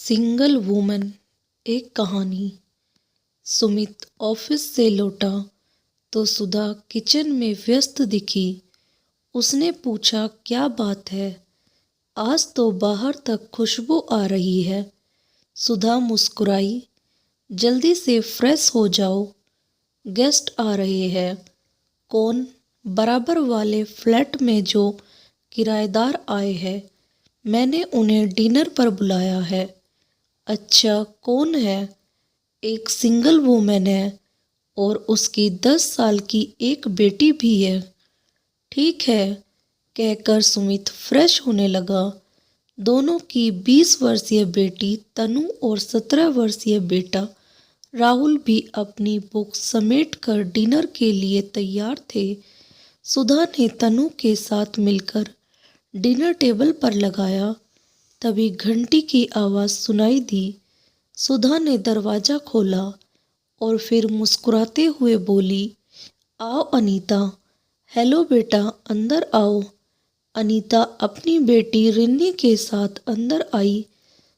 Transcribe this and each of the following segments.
Single woman. एक कहानी। Sumit office से लौटा तो सुधा किचन में व्यस्त दिखी। उसने पूछा, क्या बात है? आज तो बाहर तक खुशबू आ रही है। सुधा मुस्कुराई, जल्दी से फ्रेश हो जाओ, गेस्ट आ रहे हैं। कौन? बराबर वाले फ्लैट में जो किराएदार आए हैं, मैंने उन्हें डिनर पर बुलाया है। अच्छा, कौन है? एक सिंगल वुमेन है और उसकी 10 साल की एक बेटी भी है। ठीक है, कहकर सुमित फ्रेश होने लगा। दोनों की 20 वर्षीय बेटी तनु और 17 वर्षीय बेटा राहुल भी अपनी बुक समेटकर डिनर के लिए तैयार थे। सुधा ने तनु के साथ मिलकर डिनर टेबल पर लगाया। तभी घंटी की आवाज़ सुनाई दी। सुधा ने दरवाज़ा खोला और फिर मुस्कुराते हुए बोली, आओ अनीता। हेलो बेटा, अंदर आओ। अनीता अपनी बेटी रिन्नी के साथ अंदर आई।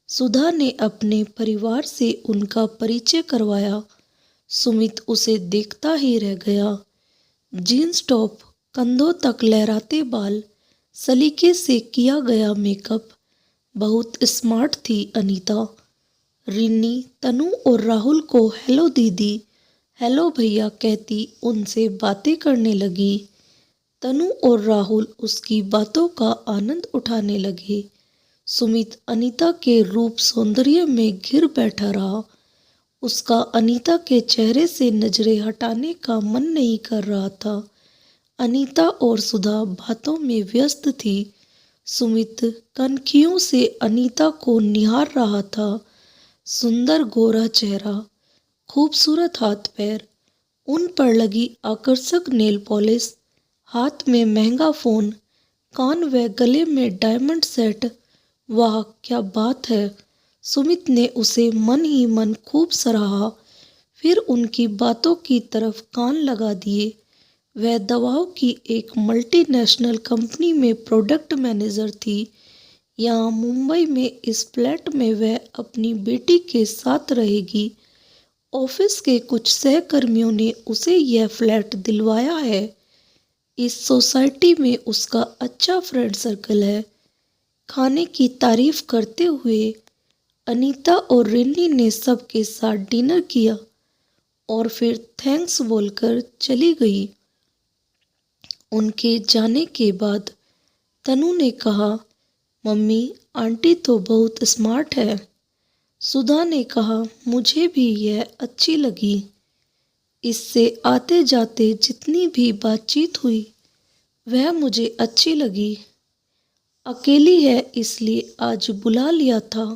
सुधा ने अपने परिवार से उनका परिचय करवाया। सुमित उसे देखता ही रह गया। जीन्स टॉप, कंधों तक लहराते बाल, सलीके से किया गया मेकअप, बहुत स्मार्ट थी अनीता। रिन्नी तनु और राहुल को हेलो दीदी, हेलो भैया कहती उनसे बातें करने लगी। तनु और राहुल उसकी बातों का आनंद उठाने लगे। सुमित अनीता के रूप सौंदर्य में घिर बैठा रहा। उसका अनीता के चेहरे से नजरें हटाने का मन नहीं कर रहा था। अनीता और सुधा बातों में व्यस्त थी। सुमित कनखियों से अनीता को निहार रहा था। सुंदर गोरा चेहरा, खूबसूरत हाथ पैर, उन पर लगी आकर्षक नेल पॉलिश, हाथ में महंगा फोन, कान व गले में डायमंड सेट। वाह क्या बात है! सुमित ने उसे मन ही मन खूब सराहा। फिर उनकी बातों की तरफ कान लगा दिए। वह दवाओं की एक मल्टीनेशनल कंपनी में प्रोडक्ट मैनेजर थी। यहाँ मुंबई में इस फ्लैट में वह अपनी बेटी के साथ रहेगी। ऑफिस के कुछ सहकर्मियों ने उसे यह फ्लैट दिलवाया है। इस सोसाइटी में उसका अच्छा फ्रेंड सर्कल है। खाने की तारीफ करते हुए अनीता और रिन्नी ने सबके साथ डिनर किया और फिर थैंक्स बोलकर चली गई। उनके जाने के बाद तनु ने कहा, मम्मी आंटी तो बहुत स्मार्ट है। सुधा ने कहा, मुझे भी यह अच्छी लगी। इससे आते जाते जितनी भी बातचीत हुई वह मुझे अच्छी लगी। अकेली है इसलिए आज बुला लिया था।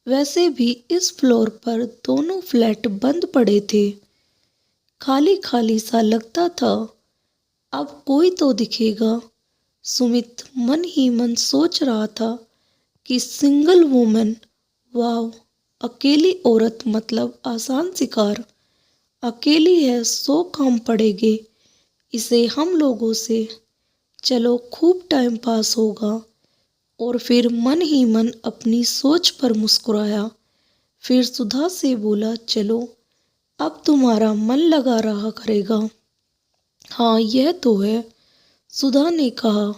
वैसे भी इस फ्लोर पर दोनों फ्लैट बंद पड़े थे। खाली खाली सा लगता था। अब कोई तो दिखेगा। सुमित मन ही मन सोच रहा था कि सिंगल वुमन, वाव, अकेली औरत मतलब आसान शिकार। अकेली है, 100 काम पड़ेंगे इसे हम लोगों से। चलो खूब टाइम पास होगा। और फिर मन ही मन अपनी सोच पर मुस्कुराया। फिर सुधा से बोला, चलो अब तुम्हारा मन लगा रहा करेगा। हाँ यह तो है, सुधा ने कहा।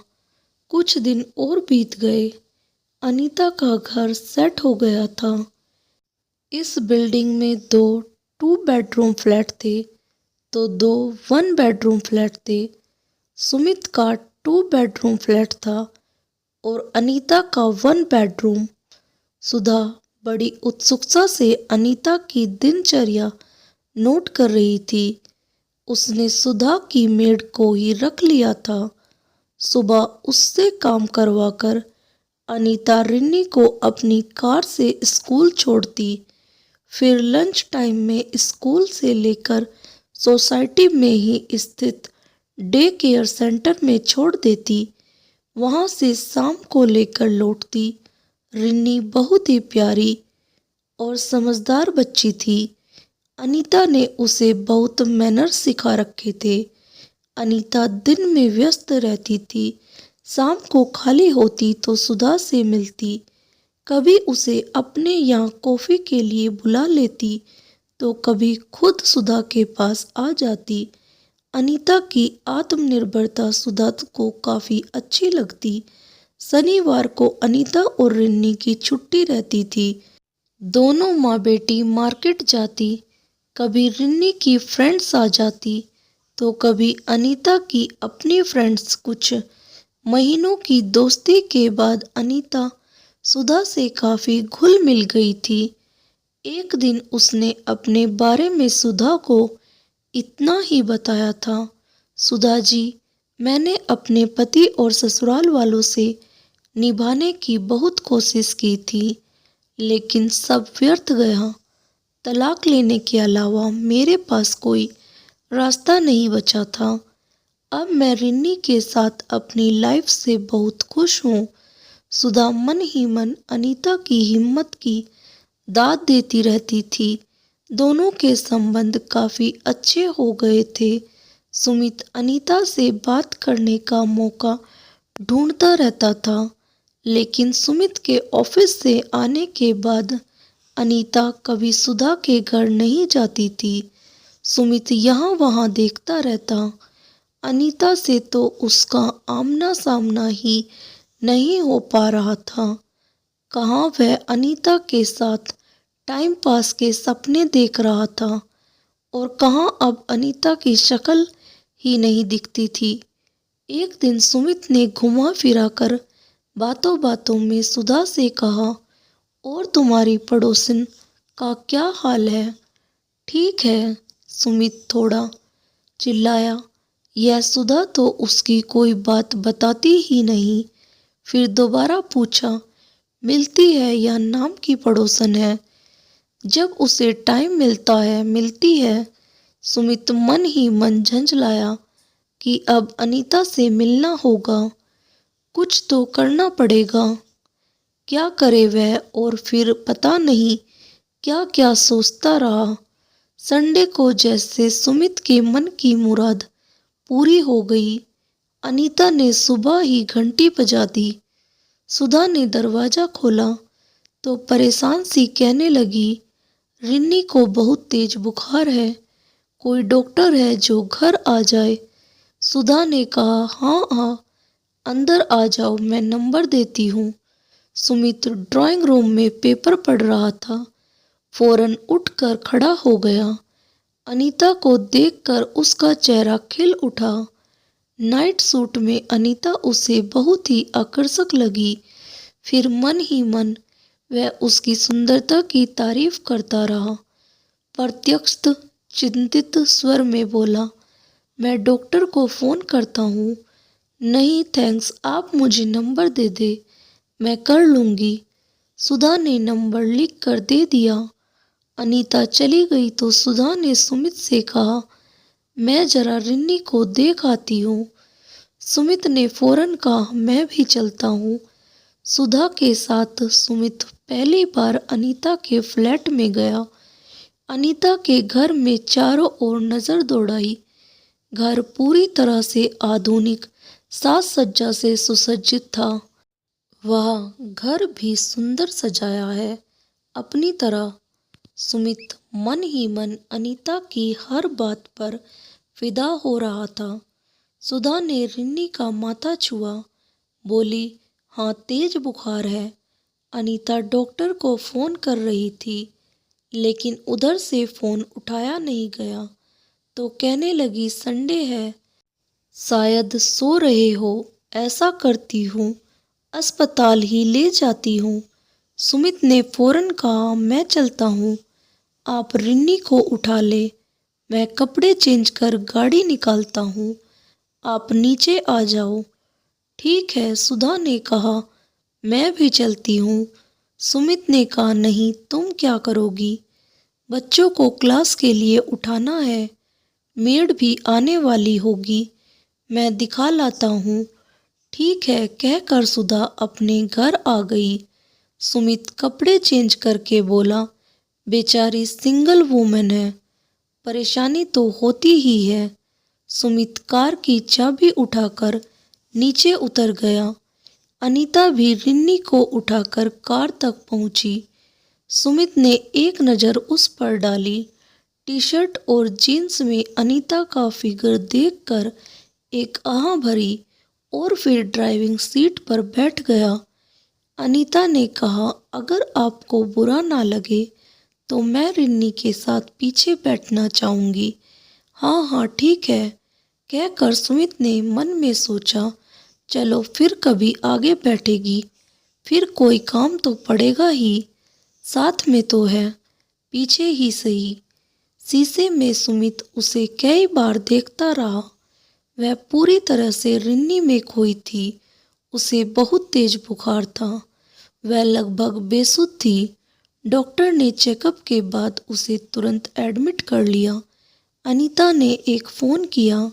कुछ दिन और बीत गए। अनीता का घर सेट हो गया था। इस बिल्डिंग में 2 2 बेडरूम फ्लैट थे तो 2 1 बेडरूम फ्लैट थे। सुमित का 2 बेडरूम फ्लैट था और अनीता का 1 बेडरूम। सुधा बड़ी उत्सुकता से अनीता की दिनचर्या नोट कर रही थी। उसने सुधा की मेड को ही रख लिया था। सुबह उससे काम करवाकर अनीता रिन्नी को अपनी कार से स्कूल छोड़ती। फिर लंच टाइम में स्कूल से लेकर सोसाइटी में ही स्थित डे केयर सेंटर में छोड़ देती। वहां से शाम को लेकर लौटती। रिन्नी बहुत ही प्यारी और समझदार बच्ची थी। अनीता ने उसे बहुत मैनर्स सिखा रखे थे। अनीता दिन में व्यस्त रहती थी। शाम को खाली होती तो सुधा से मिलती। कभी उसे अपने यहाँ कॉफ़ी के लिए बुला लेती तो कभी खुद सुधा के पास आ जाती। अनीता की आत्मनिर्भरता सुधा को काफ़ी अच्छी लगती। शनिवार को अनीता और रिन्नी की छुट्टी रहती थी। दोनों माँ बेटी मार्केट जाती। कभी रिन्नी की फ्रेंड्स आ जाती तो कभी अनीता की अपनी फ्रेंड्स। कुछ महीनों की दोस्ती के बाद अनीता सुधा से काफ़ी घुल मिल गई थी। एक दिन उसने अपने बारे में सुधा को इतना ही बताया था, सुधा जी, मैंने अपने पति और ससुराल वालों से निभाने की बहुत कोशिश की थी, लेकिन सब व्यर्थ गया। तलाक लेने के अलावा मेरे पास कोई रास्ता नहीं बचा था। अब मैं रिन्नी के साथ अपनी लाइफ से बहुत खुश हूँ। सुधा मन ही मन अनीता की हिम्मत की दाद देती रहती थी। दोनों के संबंध काफ़ी अच्छे हो गए थे। सुमित अनीता से बात करने का मौका ढूंढता रहता था, लेकिन सुमित के ऑफिस से आने के बाद अनीता कभी सुधा के घर नहीं जाती थी। सुमित यहाँ वहाँ देखता रहता। अनीता से तो उसका आमना सामना ही नहीं हो पा रहा था। कहाँ वह अनीता के साथ टाइम पास के सपने देख रहा था और कहाँ अब अनीता की शक्ल ही नहीं दिखती थी। एक दिन सुमित ने घुमा फिरा कर बातों बातों में सुधा से कहा, और तुम्हारी पड़ोसन का क्या हाल है? ठीक है, सुमित थोड़ा चिल्लाया। यह सुधा तो उसकी कोई बात बताती ही नहीं। फिर दोबारा पूछा, मिलती है या नाम की पड़ोसन है? जब उसे टाइम मिलता है मिलती है। सुमित मन ही मन झंझलाया कि अब अनीता से मिलना होगा, कुछ तो करना पड़ेगा। क्या करे वह, और फिर पता नहीं क्या क्या सोचता रहा। संडे को जैसे सुमित के मन की मुराद पूरी हो गई। अनीता ने सुबह ही घंटी बजा दी। सुधा ने दरवाज़ा खोला तो परेशान सी कहने लगी, रिन्नी को बहुत तेज बुखार है, कोई डॉक्टर है जो घर आ जाए? सुधा ने कहा, हाँ हाँ, अंदर आ जाओ, मैं नंबर देती हूँ। सुमित ड्राइंग रूम में पेपर पढ़ रहा था। फौरन उठकर खड़ा हो गया। अनीता को देखकर उसका चेहरा खिल उठा। नाइट सूट में अनीता उसे बहुत ही आकर्षक लगी। फिर मन ही मन वह उसकी सुंदरता की तारीफ करता रहा। प्रत्यक्ष चिंतित स्वर में बोला, मैं डॉक्टर को फ़ोन करता हूँ। नहीं थैंक्स, आप मुझे नंबर दे दे, मैं कर लूँगी। सुधा ने नंबर लिख कर दे दिया। अनीता चली गई तो सुधा ने सुमित से कहा, मैं जरा रिन्नी को देख आती हूँ। सुमित ने फौरन कहा, मैं भी चलता हूँ। सुधा के साथ सुमित पहली बार अनीता के फ्लैट में गया। अनीता के घर में चारों ओर नज़र दौड़ाई। घर पूरी तरह से आधुनिक साज सज्जा से सुसज्जित था। वह घर भी सुंदर सजाया है अपनी तरह। सुमित मन ही मन अनीता की हर बात पर फिदा हो रहा था। सुधा ने रिन्नी का माथा छुआ, बोली, हाँ तेज बुखार है। अनीता डॉक्टर को फ़ोन कर रही थी, लेकिन उधर से फ़ोन उठाया नहीं गया तो कहने लगी, संडे है, शायद सो रहे हो। ऐसा करती हूँ, अस्पताल ही ले जाती हूँ। सुमित ने फौरन कहा, मैं चलता हूँ, आप रिन्नी को उठा ले, मैं कपड़े चेंज कर गाड़ी निकालता हूँ, आप नीचे आ जाओ। ठीक है, सुधा ने कहा, मैं भी चलती हूँ। सुमित ने कहा, नहीं, तुम क्या करोगी? बच्चों को क्लास के लिए उठाना है, मेड भी आने वाली होगी, मैं दिखा लाता हूँ। ठीक है कहकर सुधा अपने घर आ गई। सुमित कपड़े चेंज करके बोला, बेचारी सिंगल वूमेन है, परेशानी तो होती ही है। सुमित कार की चाबी उठाकर नीचे उतर गया। अनीता भी रिन्नी को उठाकर कार तक पहुंची। सुमित ने एक नज़र उस पर डाली। टी शर्ट और जीन्स में अनीता का फिगर देखकर एक आह भरी और फिर ड्राइविंग सीट पर बैठ गया। अनीता ने कहा, अगर आपको बुरा ना लगे तो मैं रिन्नी के साथ पीछे बैठना चाहूँगी। हाँ हाँ ठीक है, कहकर सुमित ने मन में सोचा, चलो फिर कभी आगे बैठेगी, फिर कोई काम तो पड़ेगा ही, साथ में तो है, पीछे ही सही। शीशे में सुमित उसे कई बार देखता रहा। वह पूरी तरह से रिन्नी में खोई थी। उसे बहुत तेज बुखार था। वह लगभग बेसुध थी। डॉक्टर ने चेकअप के बाद उसे तुरंत एडमिट कर लिया। अनीता ने एक फ़ोन किया।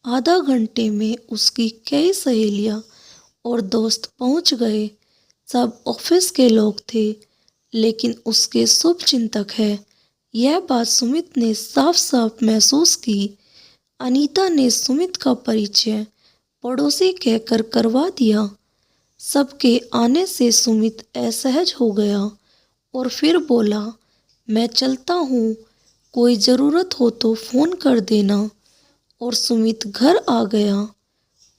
आधा घंटे में उसकी कई सहेलियां और दोस्त पहुंच गए। सब ऑफिस के लोग थे, लेकिन उसके शुभ चिंतक है, यह बात सुमित ने साफ साफ महसूस की। अनीता ने सुमित का परिचय पड़ोसी कहकर करवा दिया। सबके आने से सुमित असहज हो गया और फिर बोला, मैं चलता हूँ, कोई ज़रूरत हो तो फ़ोन कर देना। और सुमित घर आ गया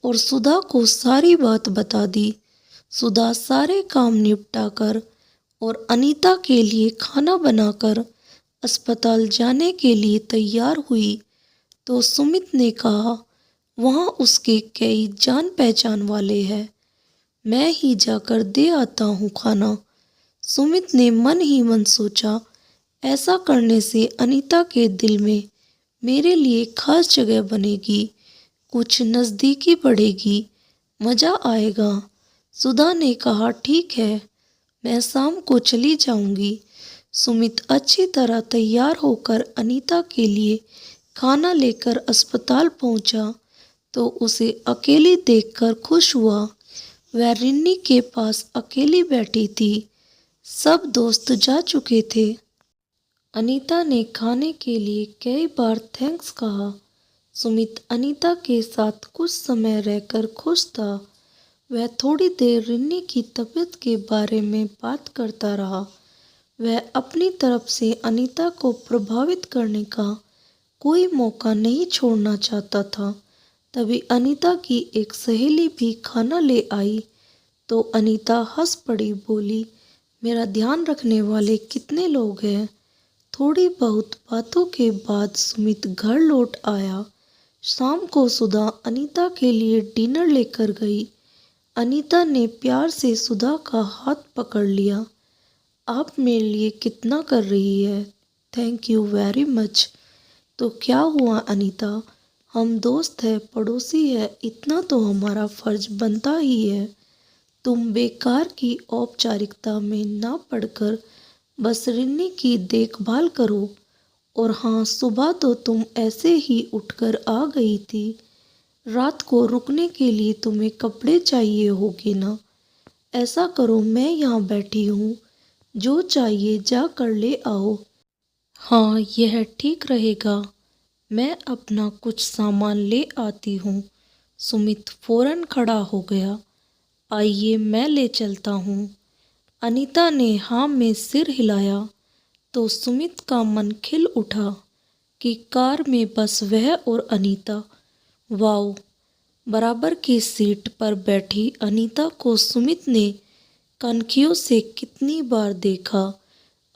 और सुधा को सारी बात बता दी। सुधा सारे काम निपटाकर और अनीता के लिए खाना बनाकर अस्पताल जाने के लिए तैयार हुई तो सुमित ने कहा, वहाँ उसके कई जान पहचान वाले हैं, मैं ही जाकर दे आता हूँ खाना। सुमित ने मन ही मन सोचा, ऐसा करने से अनीता के दिल में मेरे लिए खास जगह बनेगी, कुछ नज़दीकी बढ़ेगी, मज़ा आएगा। सुधा ने कहा, ठीक है, मैं शाम को चली जाऊंगी। सुमित अच्छी तरह तैयार होकर अनीता के लिए खाना लेकर अस्पताल पहुंचा तो उसे अकेली देखकर खुश हुआ। वह रिन्नी के पास अकेली बैठी थी। सब दोस्त जा चुके थे। अनीता ने खाने के लिए कई बार थैंक्स कहा। सुमित अनीता के साथ कुछ समय रहकर खुश था। वह थोड़ी देर रिन्नी की तबीयत के बारे में बात करता रहा। वह अपनी तरफ से अनीता को प्रभावित करने का कोई मौका नहीं छोड़ना चाहता था। तभी अनीता की एक सहेली भी खाना ले आई तो अनीता हंस पड़ी, बोली, मेरा ध्यान रखने वाले कितने लोग हैं। थोड़ी बहुत बातों के बाद सुमित घर लौट आया। शाम को सुधा अनीता के लिए डिनर लेकर गई। अनीता ने प्यार से सुधा का हाथ पकड़ लिया। आप मेरे लिए कितना कर रही है, थैंक यू वेरी मच। तो क्या हुआ अनीता, हम दोस्त है, पड़ोसी है, इतना तो हमारा फर्ज बनता ही है। तुम बेकार की औपचारिकता में ना पड़कर बस रिन्नी की देखभाल करो। और हाँ, सुबह तो तुम ऐसे ही उठकर आ गई थी। रात को रुकने के लिए तुम्हें कपड़े चाहिए होगे ना। ऐसा करो, मैं यहाँ बैठी हूँ, जो चाहिए जा कर ले आओ। हाँ, यह ठीक रहेगा, मैं अपना कुछ सामान ले आती हूँ। सुमित फौरन खड़ा हो गया। आइए, मैं ले चलता हूँ। अनीता ने हाँ में सिर हिलाया तो सुमित का मन खिल उठा कि कार में बस वह और अनीता। वाओ, बराबर की सीट पर बैठी अनीता को सुमित ने कनखियों से कितनी बार देखा।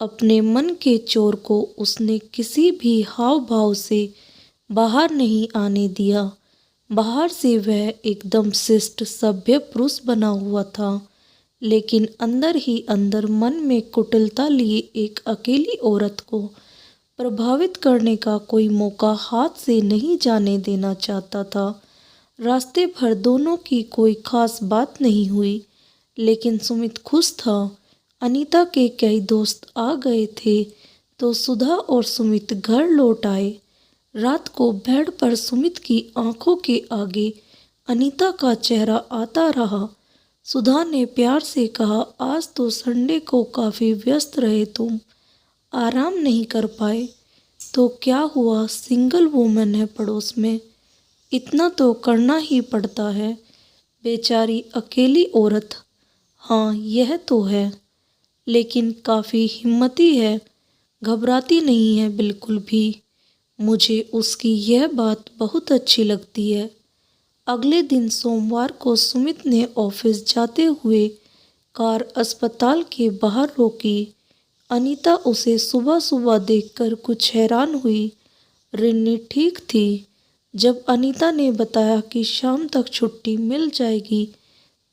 अपने मन के चोर को उसने किसी भी हाव भाव से बाहर नहीं आने दिया। बाहर से वह एकदम शिष्ट सभ्य पुरुष बना हुआ था, लेकिन अंदर ही अंदर मन में कुटिलता लिए एक अकेली औरत को प्रभावित करने का कोई मौका हाथ से नहीं जाने देना चाहता था। रास्ते भर दोनों की कोई खास बात नहीं हुई, लेकिन सुमित खुश था। अनीता के कई दोस्त आ गए थे तो सुधा और सुमित घर लौट आए। रात को बेड पर सुमित की आंखों के आगे अनीता का चेहरा आता रहा। सुधा ने प्यार से कहा, आज तो संडे को काफ़ी व्यस्त रहे तुम, आराम नहीं कर पाए। तो क्या हुआ, सिंगल वुमन है पड़ोस में, इतना तो करना ही पड़ता है। बेचारी अकेली औरत। हाँ, यह तो है, लेकिन काफ़ी हिम्मती है, घबराती नहीं है बिल्कुल भी। मुझे उसकी यह बात बहुत अच्छी लगती है। अगले दिन सोमवार को सुमित ने ऑफिस जाते हुए कार अस्पताल के बाहर रोकी। अनीता उसे सुबह सुबह देखकर कुछ हैरान हुई। रिन्नी ठीक थी। जब अनीता ने बताया कि शाम तक छुट्टी मिल जाएगी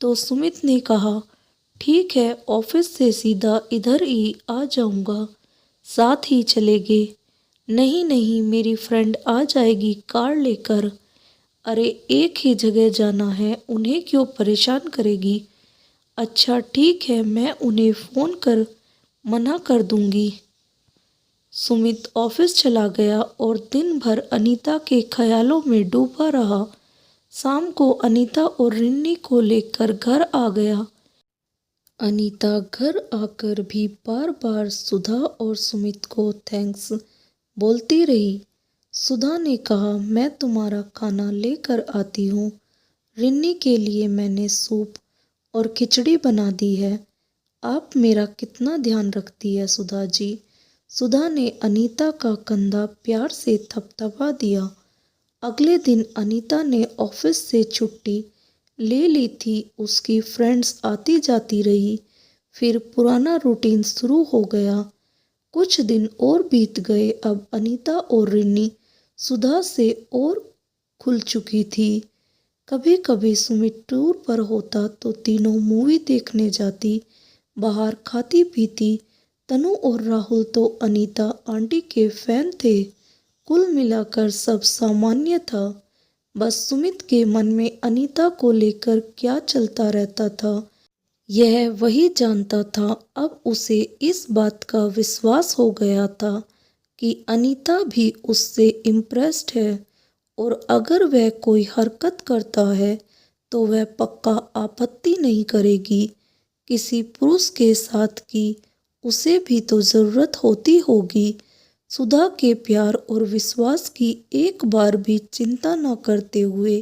तो सुमित ने कहा, ठीक है, ऑफिस से सीधा इधर ही आ जाऊंगा, साथ ही चलेंगे। नहीं नहीं, मेरी फ्रेंड आ जाएगी कार लेकर। अरे एक ही जगह जाना है, उन्हें क्यों परेशान करेगी। अच्छा ठीक है, मैं उन्हें फ़ोन कर मना कर दूंगी। सुमित ऑफिस चला गया और दिन भर अनीता के ख्यालों में डूबा रहा। शाम को अनीता और रिन्नी को लेकर घर आ गया। अनीता घर आकर भी बार बार सुधा और सुमित को थैंक्स बोलती रही। सुधा ने कहा, मैं तुम्हारा खाना लेकर आती हूँ। रिन्नी के लिए मैंने सूप और खिचड़ी बना दी है। आप मेरा कितना ध्यान रखती है सुधा जी। सुधा ने अनीता का कंधा प्यार से थपथपा दिया। अगले दिन अनीता ने ऑफिस से छुट्टी ले ली थी। उसकी फ्रेंड्स आती जाती रही। फिर पुराना रूटीन शुरू हो गया। कुछ दिन और बीत गए। अब अनीता और रिन्नी सुधा से और खुल चुकी थी। कभी कभी सुमित टूर पर होता तो तीनों मूवी देखने जाती, बाहर खाती पीती। तनु और राहुल तो अनीता आंटी के फैन थे। कुल मिलाकर सब सामान्य था। बस सुमित के मन में अनीता को लेकर क्या चलता रहता था, यह वही जानता था। अब उसे इस बात का विश्वास हो गया था कि अनीता भी उससे इम्प्रेस्ड है और अगर वह कोई हरकत करता है तो वह पक्का आपत्ति नहीं करेगी। किसी पुरुष के साथ की उसे भी तो ज़रूरत होती होगी। सुधा के प्यार और विश्वास की एक बार भी चिंता न करते हुए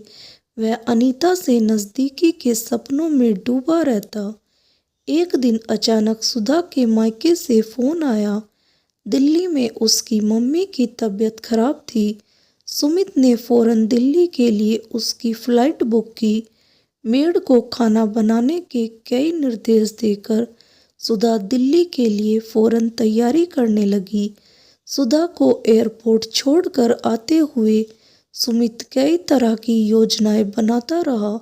वह अनीता से नज़दीकी के सपनों में डूबा रहता। एक दिन अचानक सुधा के मायके से फ़ोन आया। दिल्ली में उसकी मम्मी की तबीयत खराब थी। सुमित ने फ़ौरन दिल्ली के लिए उसकी फ़्लाइट बुक की। मेड को खाना बनाने के कई निर्देश देकर सुधा दिल्ली के लिए फ़ौरन तैयारी करने लगी। सुधा को एयरपोर्ट छोड़कर आते हुए सुमित कई तरह की योजनाएं बनाता रहा।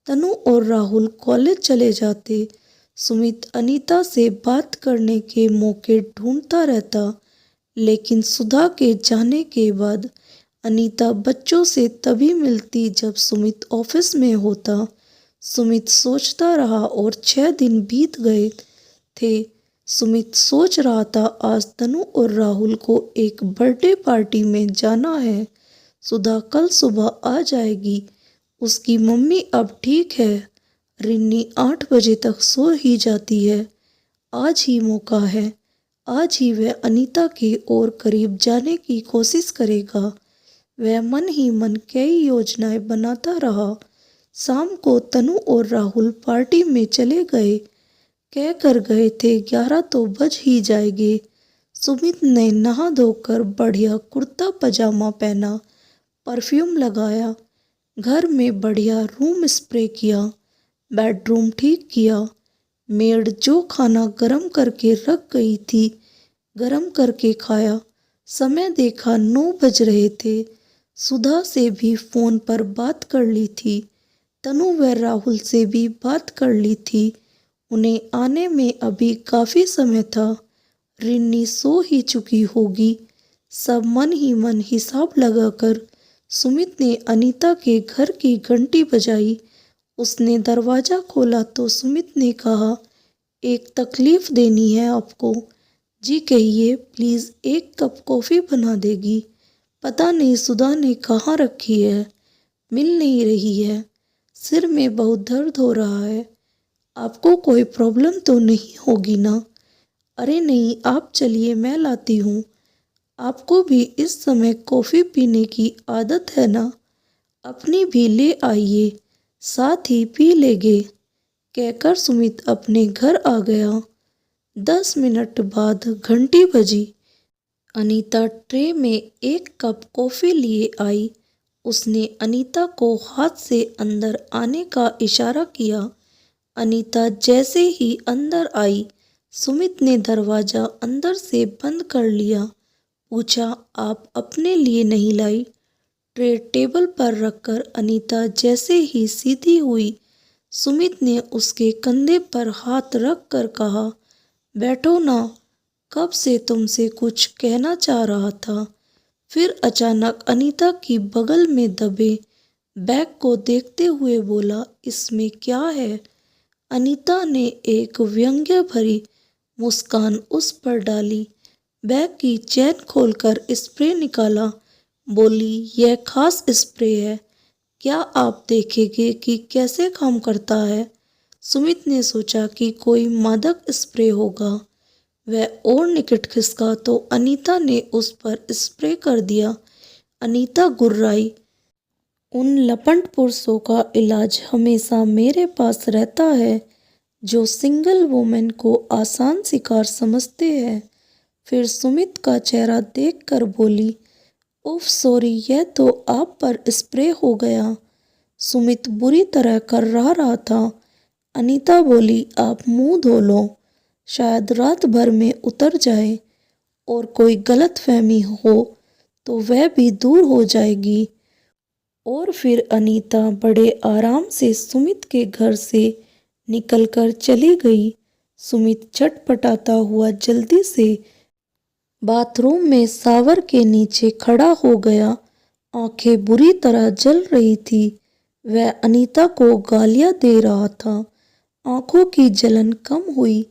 तनु और राहुल कॉलेज चले जाते। सुमित अनीता से बात करने के मौके ढूंढता रहता, लेकिन सुधा के जाने के बाद अनीता बच्चों से तभी मिलती जब सुमित ऑफिस में होता। सुमित सोचता रहा और 6 दिन बीत गए थे। सुमित सोच रहा था आज तनु और राहुल को एक बर्थडे पार्टी में जाना है। सुधा कल सुबह आ जाएगी। उसकी मम्मी अब ठीक है। रिन्नी 8 बजे तक सो ही जाती है। आज ही मौका है। आज ही वह अनीता के और करीब जाने की कोशिश करेगा। वह मन ही मन कई योजनाएं बनाता रहा। शाम को तनु और राहुल पार्टी में चले गए। कह कर गए थे 11 तो बज ही जाएंगे। सुमित ने नहा धोकर बढ़िया कुर्ता पजामा पहना, परफ्यूम लगाया, घर में बढ़िया रूम स्प्रे किया, बेडरूम ठीक किया। मेड जो खाना गरम करके रख गई थी, गरम करके खाया। समय देखा 9 बज रहे थे। सुधा से भी फ़ोन पर बात कर ली थी। तनु व राहुल से भी बात कर ली थी। उन्हें आने में अभी काफ़ी समय था। रिन्नी सो ही चुकी होगी। सब मन ही मन हिसाब लगाकर सुमित ने अनीता के घर की घंटी बजाई। उसने दरवाज़ा खोला तो सुमित ने कहा, एक तकलीफ़ देनी है आपको। जी कहिए, प्लीज़ एक कप कॉफ़ी बना देगी। पता नहीं सुधा ने कहाँ रखी है, मिल नहीं रही है। सिर में बहुत दर्द हो रहा है। आपको कोई प्रॉब्लम तो नहीं होगी ना। अरे नहीं, आप चलिए, मैं लाती हूँ। आपको भी इस समय कॉफ़ी पीने की आदत है ना, अपनी भी ले आइए। साथ ही पी लेंगे, कहकर सुमित अपने घर आ गया। 10 मिनट बाद घंटी बजी। अनीता ट्रे में एक कप कॉफी लिए आई। उसने अनीता को हाथ से अंदर आने का इशारा किया। अनीता जैसे ही अंदर आई, सुमित ने दरवाजा अंदर से बंद कर लिया। पूछा, आप अपने लिए नहीं लाई? ट्रे टेबल पर रखकर अनीता जैसे ही सीधी हुई, सुमित ने उसके कंधे पर हाथ रख कर कहा, बैठो ना, कब से तुमसे कुछ कहना चाह रहा था। फिर अचानक अनीता की बगल में दबे बैग को देखते हुए बोला, इसमें क्या है? अनीता ने एक व्यंग्य भरी मुस्कान उस पर डाली। बैग की चैन खोलकर स्प्रे निकाला। बोली, यह खास स्प्रे है, क्या आप देखेंगे कि कैसे काम करता है? सुमित ने सोचा कि कोई मादक स्प्रे होगा। वह और निकट खिसका तो अनीता ने उस पर स्प्रे कर दिया। अनीता गुर्राई, उन लपंड पुरुषों का इलाज हमेशा मेरे पास रहता है जो सिंगल वुमेन को आसान शिकार समझते हैं। फिर सुमित का चेहरा देखकर बोली, उफ सॉरी, यह तो आप पर स्प्रे हो गया। सुमित बुरी तरह कर्रा रहा था। अनीता बोली, आप मुंह धो लो, शायद रात भर में उतर जाए, और कोई गलतफहमी हो तो वह भी दूर हो जाएगी। और फिर अनीता बड़े आराम से सुमित के घर से निकलकर चली गई। सुमित छटपटाता हुआ जल्दी से बाथरूम में शावर के नीचे खड़ा हो गया। आंखें बुरी तरह जल रही थी। वह अनीता को गालियां दे रहा था। आंखों की जलन कम हुई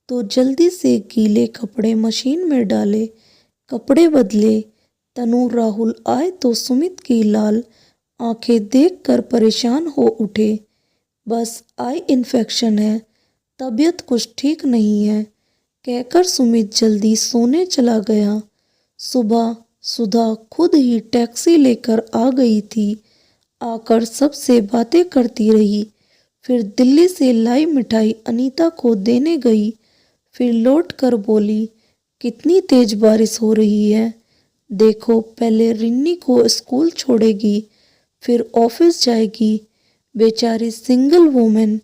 तो जल्दी से गीले कपड़े मशीन में डाले, कपड़े बदले। तनु राहुल आए तो सुमित की लाल आंखें देखकर परेशान हो उठे। बस आई इन्फेक्शन है, तबीयत कुछ ठीक नहीं है, कहकर सुमित जल्दी सोने चला गया। सुबह सुधा खुद ही टैक्सी लेकर आ गई थी। आकर सबसे बातें करती रही। फिर दिल्ली से लाई मिठाई अनीता को देने गई। फिर लौटकर बोली, कितनी तेज बारिश हो रही है, देखो पहले रिन्नी को स्कूल छोड़ेगी, फिर ऑफिस जाएगी। बेचारी सिंगल वुमेन,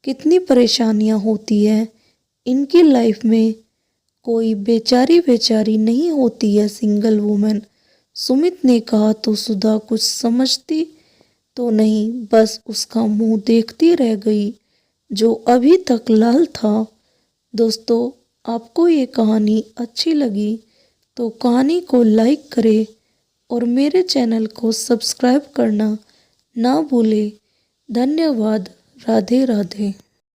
कितनी परेशानियां होती है इनकी लाइफ में। कोई बेचारी नहीं होती है सिंगल वुमेन। सुमित ने कहा तो सुधा कुछ समझती तो नहीं, बस उसका मुंह देखती रह गई जो अभी तक लाल था। दोस्तों, आपको ये कहानी अच्छी लगी तो कहानी को लाइक करें और मेरे चैनल को सब्सक्राइब करना ना भूलें। धन्यवाद। राधे राधे।